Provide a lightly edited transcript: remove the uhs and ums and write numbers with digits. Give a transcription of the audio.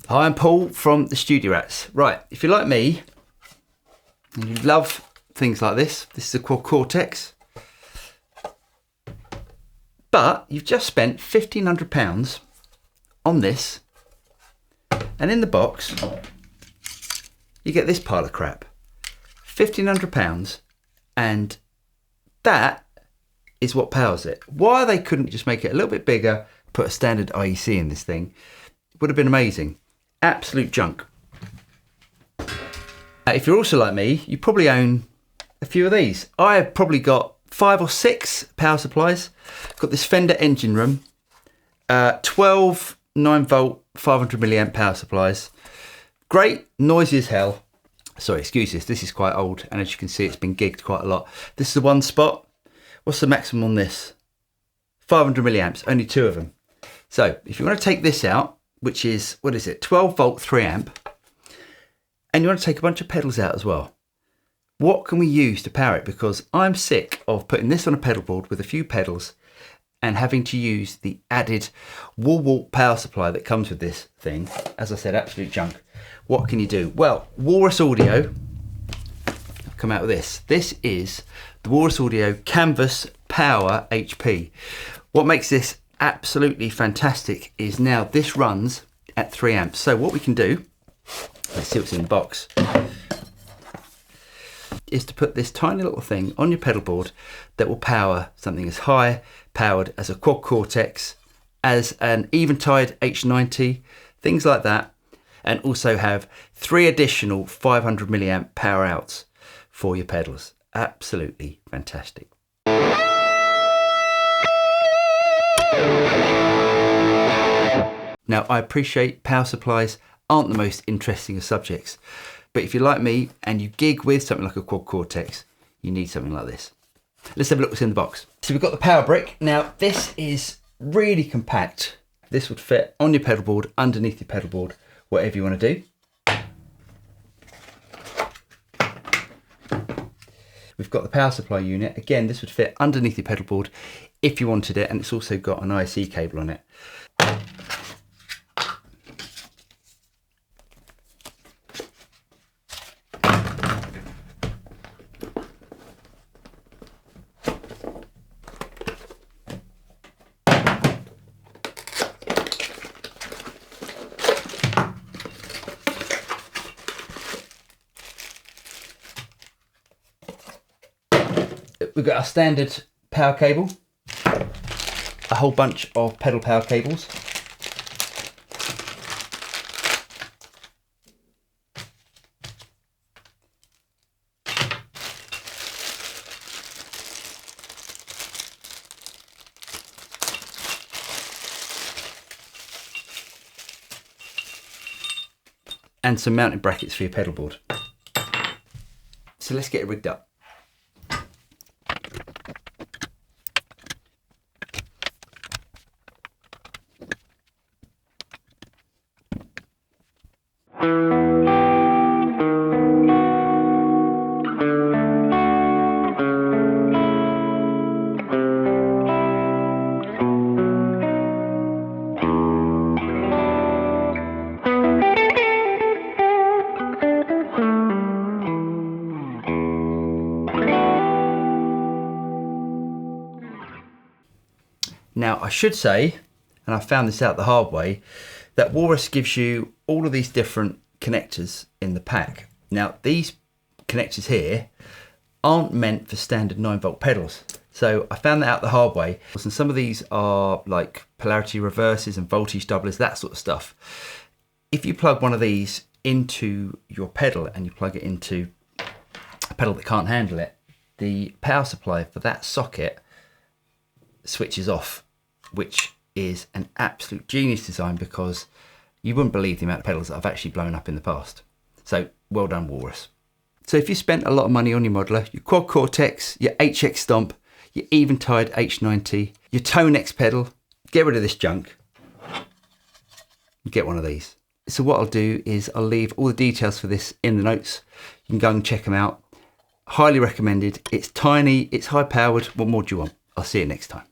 Hi, I'm Paul from the Studio Rats. Right, if you're like me, and you love things like this is a Quad Cortex, but you've just spent £1,500 on this, and in the box, you get this pile of crap. £1,500, and that is what powers it. Why they couldn't just make it a little bit bigger, put a standard IEC in this thing, would have been amazing. Absolute junk. If you're also like me, you probably own a few of these. I have probably got 5 or 6 power supplies. Got this Fender engine room, 12 9-volt 500 milliamp power supplies. Great, noisy as hell. Sorry, excuse this is quite old, and as you can see, it's been gigged quite a lot. This is the one spot. What's the maximum on this? 500 milliamps, only 2 of them. So if you want to take this out, which is, what is it, 12 volt 3 amp, and you want to take a bunch of pedals out as well, what can we use to power it? Because I'm sick of putting this on a pedal board with a few pedals and having to use the added wort power supply that comes with this thing. As I said, absolute junk. What can you do? Well, Walrus Audio have come out with this. This is the Walrus Audio Canvas Power HP. What makes this absolutely fantastic is now this runs at 3 amps. So what we can do, let's see what's in the box, is to put this tiny little thing on your pedal board that will power something as high powered as a Quad Cortex, as an Eventide H90, things like that, and also have 3 additional 500 milliamp power outs for your pedals. Absolutely fantastic. Now, I appreciate power supplies aren't the most interesting of subjects, but if you're like me and you gig with something like a Quad Cortex, you need something like this. Let's have a look what's in the box. So we've got the power brick. Now, this is really compact. This would fit on your pedal board, underneath your pedal board, whatever you want to do. We've got the power supply unit. Again, this would fit underneath your pedal board if you wanted it, and it's also got an IEC cable on it. We've got our standard power cable, a whole bunch of pedal power cables, and some mounting brackets for your pedal board. So let's get it rigged up. Now, I should say, and I found this out the hard way, that Walrus gives you all of these different connectors in the pack. Now, these connectors here aren't meant for standard 9-volt pedals. So I found that out the hard way. And some of these are like polarity reverses and voltage doublers, that sort of stuff. If you plug one of these into your pedal and you plug it into a pedal that can't handle it, the power supply for that socket switches off, which is an absolute genius design, because you wouldn't believe the amount of pedals that I've actually blown up in the past. So well done, Walrus. So if you spent a lot of money on your modeler, your Quad Cortex, your HX Stomp, your Eventide H90, your TONEX pedal, get rid of this junk and get one of these. So what I'll do is I'll leave all the details for this in the notes. You can go and check them out. Highly recommended. It's tiny, it's high powered. What more do you want? I'll see you next time.